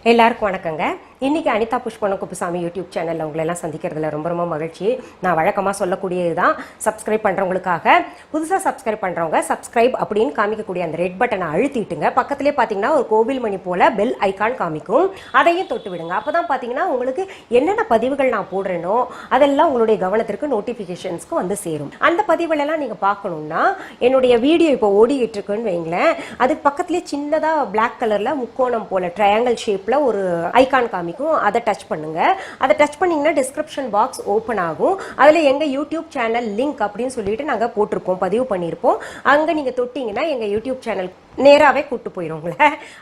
எல்லாருக்கும் வணக்கங்க. இன்னைக்கு அனிதா புஷ்பவனம் குப்புசாமி யூடியூப் சேனல்ல உங்களை எல்லாம் சந்திக்கிறதுல ரொம்ப ரொம்ப மகிழ்ச்சி. நான் வழக்கமாக சொல்லக்கூடியதுதான், சப்ஸ்கிரைப் பண்ணுறவங்களுக்காக. புதுசாக சப்ஸ்கிரைப் பண்ணுறவங்க சப்ஸ்கிரைப் அப்படின்னு காமிக்கக்கூடிய அந்த ரெட் பட்டனை அழுத்திட்டுங்க. பக்கத்துலேயே பார்த்தீங்கன்னா ஒரு கோவில் மணி போல் பெல் ஐக்கான் காமிக்கும், அதையும் தொட்டு விடுங்க. அப்போ தான் பார்த்தீங்கன்னா உங்களுக்கு என்னென்ன பதிவுகள் நான் போடுறேனோ அதெல்லாம் உங்களுடைய கவனத்திற்கு நோட்டிஃபிகேஷன்ஸ்க்கு வந்து சேரும். அந்த பதிவுகளெல்லாம் நீங்கள் பார்க்கணுன்னா என்னுடைய வீடியோ இப்போ ஓடிக்கிட்டு இருக்குன்னு வைங்களேன், அதுக்கு பக்கத்துலேயே சின்னதாக பிளாக் கலரில் முக்கோணம் போல் ட்ரையாங்கிள் ஷேப்பில் ஒரு ஐகான் காமிக்கும், அதை டச் பண்ணுங்க. அதை டச் பண்ணீங்கன்னா டிஸ்கிரிப்ஷன் பாக்ஸ் ஓப்பன் ஆகும். அதில் எங்கள் யூடியூப் சேனல் லிங்க் அப்படின்னு சொல்லிட்டு நாங்கள் போட்டிருப்போம், பதிவு பண்ணியிருப்போம். அங்கே நீங்கள் தொட்டிங்கன்னா எங்கள் யூடியூப் சேனல் நேராகவே கூட்டு போயிடுவோங்கள.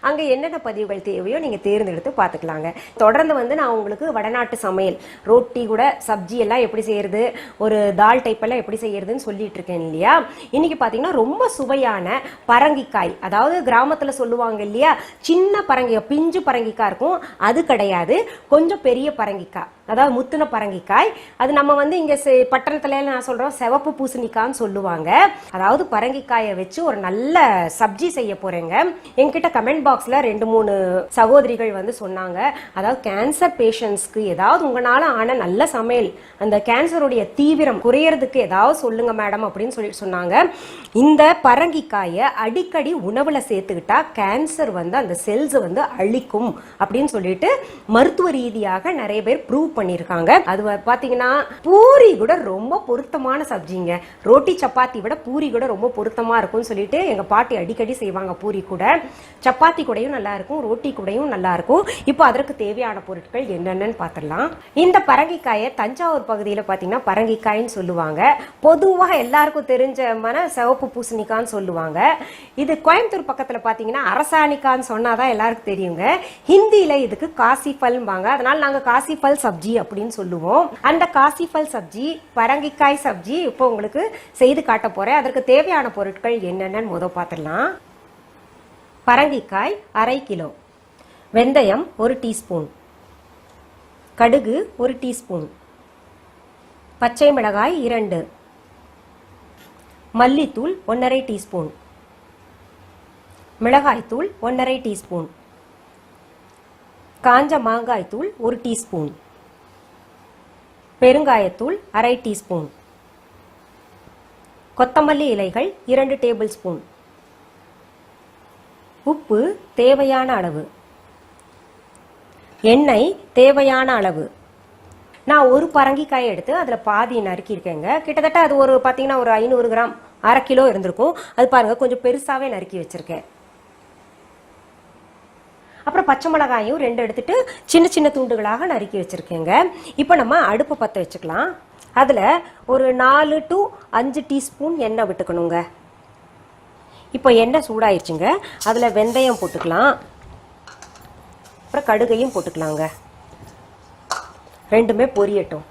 அங்கே என்னென்ன பதிவுகள் தேவையோ நீங்கள் தேர்ந்தெடுத்து பார்த்துக்கலாங்க. தொடர்ந்து வந்து நான் உங்களுக்கு வடநாட்டு சமையல், ரொட்டி கூட சப்ஜி எல்லாம் எப்படி செய்யறது, ஒரு தால் டைப் எல்லாம் எப்படி செய்யறதுன்னு சொல்லிட்டு இருக்கேன் இல்லையா. இன்னைக்கு பார்த்தீங்கன்னா ரொம்ப சுவையான பரங்கிக்காய், அதாவது கிராமத்தில் சொல்லுவாங்க இல்லையா, சின்ன பரங்கிக்காய், பிஞ்சு பரங்கிக்காய் இருக்கும், அது கிடையாது, கொஞ்சம் பெரிய பரங்கிக்காய், அதாவது முத்துன பரங்கிக்காய். அது நம்ம வந்து இங்கே பட்டணத்துல நான் சொல்றோம் சிவப்பு பூசணிக்கான்னு சொல்லுவாங்க. அதாவது பரங்கிக்காயை வச்சு ஒரு நல்ல சப்ஜி செய்ய போறேங்க. என்கிட்ட கமெண்ட் பாக்ஸ்ல 2-3 சகோதரிகள் வந்து சொன்னாங்க, அதாவது கேன்சர் பேஷண்ட்ஸ்க்கு ஏதாவது உங்களால ஆன நல்ல சமையல், அந்த கேன்சருடைய தீவிரம் குறையறதுக்கு ஏதாவது சொல்லுங்க மேடம் அப்படின்னு சொல்லிட்டு சொன்னாங்க. இந்த பரங்கிக்காயை அடிக்கடி உணவுல சேர்த்துக்கிட்டா கேன்சர் வந்து அந்த செல்ஸ் வந்து அழிக்கும் அப்படின்னு சொல்லிட்டு மருத்துவ ரீதியாக நிறைய பேர் ப்ரூவ் பண்ணியிருக்காங்க. அது பார்த்தீங்கன்னா பூரி கூட ரொம்ப பொருத்தமான சப்ஜிங்க. ரோட்டி சப்பாத்தி விட பூரி கூட ரொம்ப பொருத்தமா இருக்கும்னு சொல்லிட்டு எங்க பாட்டி அடிக்கடி செய்வாங்க. பூரி கூட சப்பாத்தி கூடயும் நல்லா இருக்கும், ரோட்டி கூடயும் நல்லா இருக்கும். இப்போ அதற்கு தேவையான பொருட்கள் என்னென்னு பார்த்துடலாம். இந்த பரங்கிக்காயை தஞ்சாவூர் பகுதியில் பார்த்தீங்கன்னா பரங்கிக்காய்ன்னு சொல்லுவாங்க. பொதுவாக எல்லாருக்கும் தெரிஞ்சமான சிவப்பு பூசணிக்கான்னு சொல்லுவாங்க. இது கோயம்புத்தூர் பக்கத்தில் பார்த்தீங்கன்னா அரசாணிக்கான்னு சொன்னாதான் எல்லாருக்கும் தெரியுங்க. ஹிந்தியில இதுக்கு காசிஃபல்பாங்க, அதனால நாங்கள் காசிஃபல் சப்ஜி அப்படின்னு சொல்லுவோம். அந்த காசிஃபல் சப்ஜி, பரங்கிக்காய் சப்ஜி இப்போ உங்களுக்கு செய்து காட்ட போறேன். அதற்கு தேவையான பொருட்கள் என்னென்னு முதல் பார்த்துடலாம். பரங்கிக்காய் 1/2 கிலோ, வெந்தயம் 1 டீஸ்பூன், கடுகு 1 டீஸ்பூன், பச்சை மிளகாய் 2, மல்லித்தூள் 1/2 டீஸ்பூன், மிளகாய்த்தூள் 1/2 டீஸ்பூன், காஞ்ச மாங்காய் தூள் 1 டீஸ்பூன், பெருங்காயத்தூள் 1/2 டீஸ்பூன், கொத்தமல்லி இலைகள் 2 டேபிள் ஸ்பூன், உப்பு தேவையான அளவு, எண்ணெய் தேவையான அளவு. நான் ஒரு பரங்கிக்காய் எடுத்து அதில் பாதி நறுக்கியிருக்கேங்க. கிட்டத்தட்ட அது ஒரு பார்த்தீங்கன்னா ஒரு 500 கிராம், 1/2 கிலோ இருந்திருக்கும். அது பாருங்க கொஞ்சம் பெருசாகவே நறுக்கி வச்சிருக்கேன். அப்புறம் பச்சை மிளகாயும் 2 எடுத்துட்டு சின்ன சின்ன துண்டுகளாக நறுக்கி வச்சிருக்கேங்க. இப்போ நம்ம அடுப்பு பற்ற வச்சுக்கலாம். அதில் ஒரு 4 to 5 டீஸ்பூன் எண்ணெய் விட்டுக்கணுங்க. இப்போ எண்ணெய் சூடாயிருச்சுங்க. அதில் வெந்தயம் போட்டுக்கலாம், அப்புறம் கடுகையும் போட்டுக்கலாங்க. ரெண்டுமே பொரியட்டும்.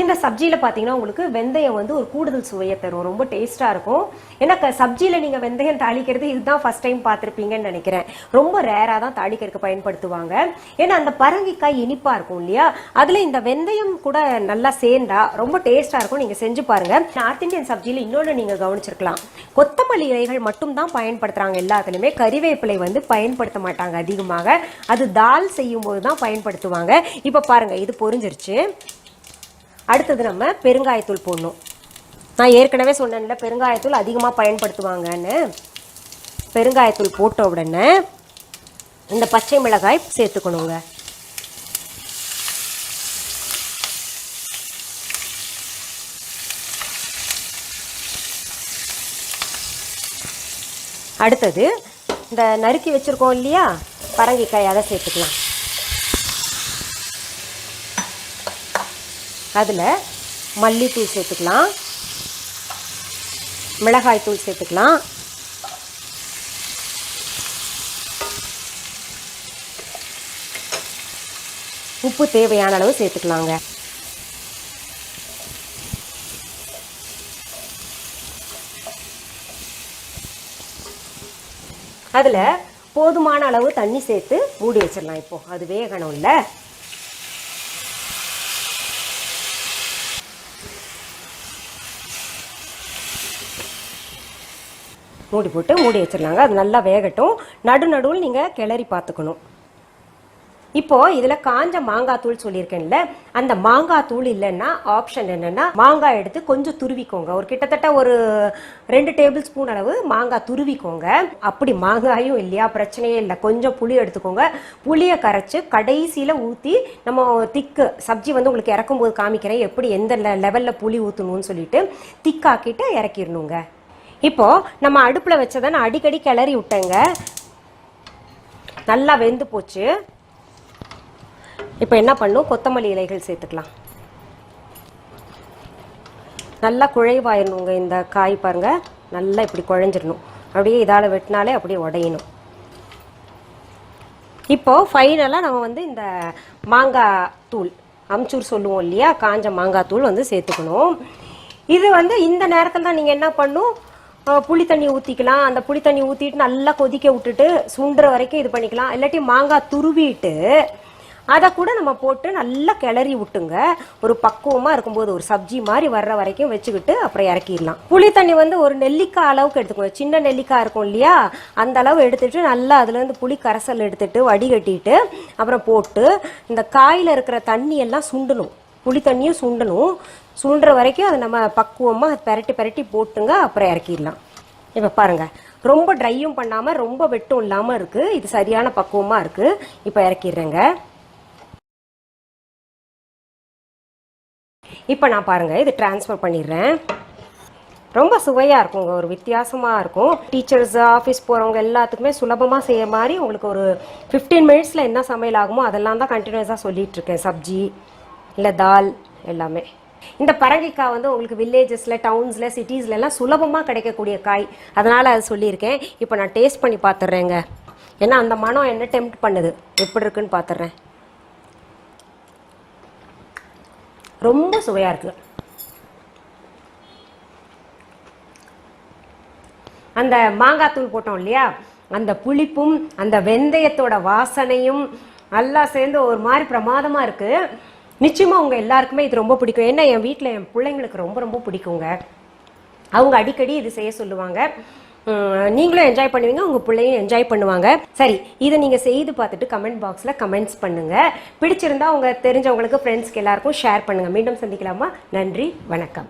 இந்த சப்ஜியில் பார்த்தீங்கன்னா உங்களுக்கு வெந்தயம் வந்து ஒரு கூடுதல் சுவையை தரும், ரொம்ப டேஸ்ட்டாக இருக்கும். ஏன்னா சப்ஜியில் நீங்கள் வெந்தயம் தாளிக்கிறது இதுதான் ஃபர்ஸ்ட் டைம் பார்த்துருப்பீங்கன்னு நினைக்கிறேன். ரொம்ப ரேராக தான் தாளிக்கிறதுக்கு பயன்படுத்துவாங்க. ஏன்னா அந்த பரங்கிக்காய் இனிப்பாக இருக்கும் இல்லையா, அதில் இந்த வெந்தயம் கூட நல்லா சேர்ந்தா ரொம்ப டேஸ்ட்டாக இருக்கும். நீங்கள் செஞ்சு பாருங்கள். நார்த் இந்தியன் சப்ஜியில் இன்னொன்று நீங்கள் கவனிச்சிருக்கலாம், கொத்தமல்லி இலைகள் மட்டும் தான் பயன்படுத்துகிறாங்க எல்லாத்துலேயுமே. கறிவேப்பிலை வந்து பயன்படுத்த மாட்டாங்க அதிகமாக, அது தால் செய்யும்போது தான் பயன்படுத்துவாங்க. இப்போ பாருங்கள் இது பொரிஞ்சிருச்சு. அடுத்தது நம்ம பெருங்காயத்தூள் போடணும். நான் ஏற்கனவே சொன்னேன்ல பெருங்காயத்தூள் அதிகமாக பயன்படுத்துவாங்கன்னு. பெருங்காயத்தூள் போட்ட உடனே இந்த பச்சை மிளகாய் சேர்த்துக்கணுங்க. அடுத்தது இந்த நறுக்கி வச்சிருக்கோம் இல்லையா பரங்கிக்காய், அதை சேர்த்துக்கலாம். அதில் மல்லித்தூள் சேர்த்துக்கலாம், மிளகாய் தூள் சேர்த்துக்கலாம், உப்பு தேவையான அளவு சேர்த்துக்கலாங்க. அதில் போதுமான அளவு தண்ணி சேர்த்து மூடி வச்சிடலாம். இப்போ அது வேகணும் இல்லை. மூடி போட்டு மூடி வச்சிடலாங்க. அது நல்லா வேகட்டும். நடுவில் நீங்கள் கிளறி பார்த்துக்கணும். இப்போ இதுல காஞ்ச மாங்காய் தூள் சொல்லியிருக்கேன்ல, அந்த மாங்காய் தூள் இல்லைன்னா ஆப்ஷன் என்னன்னா மாங்காய் எடுத்து கொஞ்சம் துருவிக்கோங்க. ஒரு கிட்டத்தட்ட ஒரு 2 டேபிள் ஸ்பூன் அளவு மாங்காய் துருவிக்கோங்க. அப்படி மாங்காயும் இல்லையா, பிரச்சனையே இல்லை, கொஞ்சம் புளி எடுத்துக்கோங்க. புளியை கரைச்சு கடைசியில ஊற்றி நம்ம திக்கு சப்ஜி வந்து உங்களுக்கு இறக்கும் போது காமிக்கிறேன் எப்படி எந்த லெவல்ல புளி ஊற்றணும்னு சொல்லிட்டு திக்காக்கிட்டு இறக்கிடணுங்க. இப்போ நம்ம அடுப்புல வச்சதை நான் அடிக்கடி கிளறி விட்டேங்க, நல்லா வெந்து போச்சு. இப்போ என்ன பண்ணும், கொத்தமல்லி இலைகள் சேர்த்துக்கலாம். நல்லா குழைவாயிடணுங்க இந்த காய், பாருங்க நல்லா இப்படி குழைஞ்சிடணும். அப்படியே இதால் வெட்டினாலே அப்படியே உடையணும். இப்போ ஃபைனலாக நம்ம வந்து இந்த மாங்காய் தூள் அம்ச்சூர் சொல்லுவோம் இல்லையா, காஞ்ச மாங்காய் தூள் வந்து சேர்த்துக்கணும். இது வந்து இந்த நேரத்தில் தான் நீங்கள் என்ன பண்ணும், புளி தண்ணி ஊற்றிக்கலாம். அந்த புளி தண்ணி ஊற்றிட்டு நல்லா கொதிக்க விட்டுட்டு சுண்டுற வரைக்கும் இது பண்ணிக்கலாம். இல்லாட்டி மாங்காய் துருவிட்டு அதை கூட நம்ம போட்டு நல்லா கிளறி விட்டுங்க. ஒரு பக்குவமாக இருக்கும்போது ஒரு சப்ஜி மாதிரி வர்ற வரைக்கும் வச்சுக்கிட்டு அப்புறம் இறக்கிடலாம். புளி தண்ணி வந்து ஒரு நெல்லிக்காய் அளவுக்கு எடுத்துக்கோங்க. சின்ன நெல்லிக்காய் இருக்கும் இல்லையா, அந்த அளவு எடுத்துட்டு நல்லா அதுலேருந்து புளி கரைசல் எடுத்துட்டு வடிகட்டிட்டு அப்புறம் போட்டு இந்த காயில் இருக்கிற தண்ணி எல்லாம் சுண்டணும், புளி தண்ணியும் சுண்டணும். சுண்டுற வரைக்கும் அதை நம்ம பக்குவமாக பெரட்டி பெரட்டி போட்டுங்க, அப்புறம் இறக்கிடலாம். இப்போ பாருங்கள், ரொம்ப ட்ரையும் பண்ணாமல் ரொம்ப வெட்டும் இல்லாமல் இருக்குது. இது சரியான பக்குவமாக இருக்குது. இப்போ இறக்கிடுறேங்க. இப்போ நான் பாருங்கள் இது டிரான்ஸ்ஃபர் பண்ணிடுறேன். ரொம்ப சுவையாக இருக்குங்க, ஒரு வித்தியாசமாக இருக்கும். டீச்சர்ஸ், ஆஃபீஸ் போகிறவங்க எல்லாத்துக்குமே சுலபமாக செய்ய மாதிரி உங்களுக்கு ஒரு 15 மினிட்ஸில் என்ன சமையல் ஆகுமோ அதெல்லாம் தான் கண்டினியூஸாக சொல்லிகிட்ருக்கேன். சப்ஜி இல்லை தால் எல்லாமே. இந்த பரங்கிக்காய் வந்து உங்களுக்கு வில்லேஜஸில், டவுன்ஸில், சிட்டிஸ்லாம் சுலபமாக கிடைக்கக்கூடிய காய், அதனால் அது சொல்லியிருக்கேன். இப்போ நான் டேஸ்ட் பண்ணி பார்த்துட்றேங்க. ஏன்னா அந்த மனம் என்ன டெம்ப்ட் பண்ணுது, எப்படி இருக்குன்னு பார்த்துட்றேன். ரொம்ப சுவையாக இருக்குது. அந்த மாங்காய் தூள் போட்டோம் இல்லையா, அந்த புளிப்பும் அந்த வெந்தயத்தோட வாசனையும் எல்லாம் சேர்ந்து ஒரு மாதிரி பிரமாதமாக இருக்குது. நிச்சயமாக உங்கள் எல்லாருக்குமே இது ரொம்ப பிடிக்கும். ஏன்னா என் வீட்டில் என் பிள்ளைங்களுக்கு ரொம்ப ரொம்ப பிடிக்குங்க. அவங்க அடிக்கடி இது செய்ய சொல்லுவாங்க. நீங்களும் என்ஜாய் பண்ணுவீங்க, உங்கள் பிள்ளையும் என்ஜாய் பண்ணுவாங்க. சரி, இதை நீங்கள் செய்து பார்த்துட்டு கமெண்ட் பாக்ஸில் கமெண்ட்ஸ் பண்ணுங்கள். பிடிச்சிருந்தா உங்கள் தெரிஞ்சவங்களுக்கு, ஃப்ரெண்ட்ஸ்க்கு எல்லாருக்கும் ஷேர் பண்ணுங்கள். மீண்டும் சந்திக்கலாமா? நன்றி, வணக்கம்.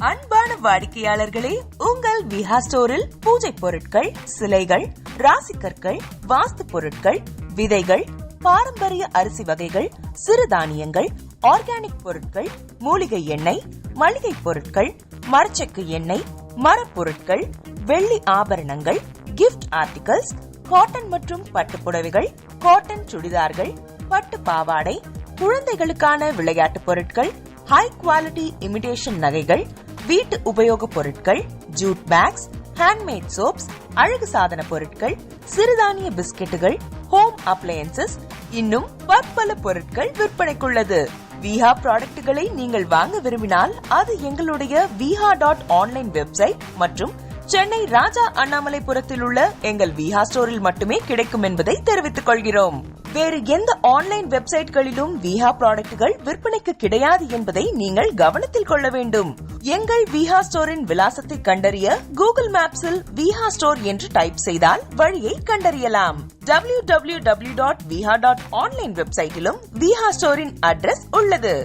அன்பான வாடிக்கையாளர்களே, உங்கள் விஹா ஸ்டோரில் பூஜை பொருட்கள், சிலைகள், ராசிக்கற்கள், வாஸ்து பொருட்கள், விதைகள், பாரம்பரிய அரிசி வகைகள், சிறுதானியங்கள், ஆர்கானிக் பொருட்கள், மூலிகை எண்ணெய், மளிகை பொருட்கள், மரச்செக்கு எண்ணெய், மரப்பொருட்கள், வெள்ளி ஆபரணங்கள், கிஃப்ட் ஆர்டிகல்ஸ், காட்டன் மற்றும் பட்டு புடவைகள், காட்டன் சுடிதார்கள், பட்டு பாவாடை, குழந்தைகளுக்கான விளையாட்டு பொருட்கள், ஹை குவாலிட்டி இமிடேஷன் நகைகள், வீட்டு உபயோக பொருட்கள், ஜூட் பேக்ஸ், ஹேண்ட்மேட் சோப்ஸ், அழகு சாதன பொருட்கள், சிறுதானிய பிஸ்கெட்டுகள், ஹோம் அப்ளையன்சஸ், இன்னும் பற்பல பொருட்கள் விற்பனைக்குள்ளது. விஹா ப்ராடக்ட்களை நீங்கள் வாங்க விரும்பினால் அது எங்களுடைய viha.online வெப்சைட் மற்றும் சென்னை ராஜா அண்ணாமலைபுரத்தில் உள்ள எங்கள் விஹா ஸ்டோரில் மட்டுமே கிடைக்கும் என்பதை தெரிவித்துக் கொள்கிறோம். வேறு எந்த ஆன்லைன் வெப்சைட்களிலும் விஹா ப்ராடக்ட்கள் விற்பனைக்கு கிடையாது என்பதை நீங்கள் கவனத்தில் கொள்ள வேண்டும். எங்கள் விஹா ஸ்டோரின் விலாசத்தை கண்டறிய கூகுள் மேப்ஸில் விஹா ஸ்டோர் என்று டைப் செய்தால் வழியை கண்டறியலாம். www.viha.online வெப்சைட்டிலும் விஹா ஸ்டோரின் அட்ரஸ் உள்ளது.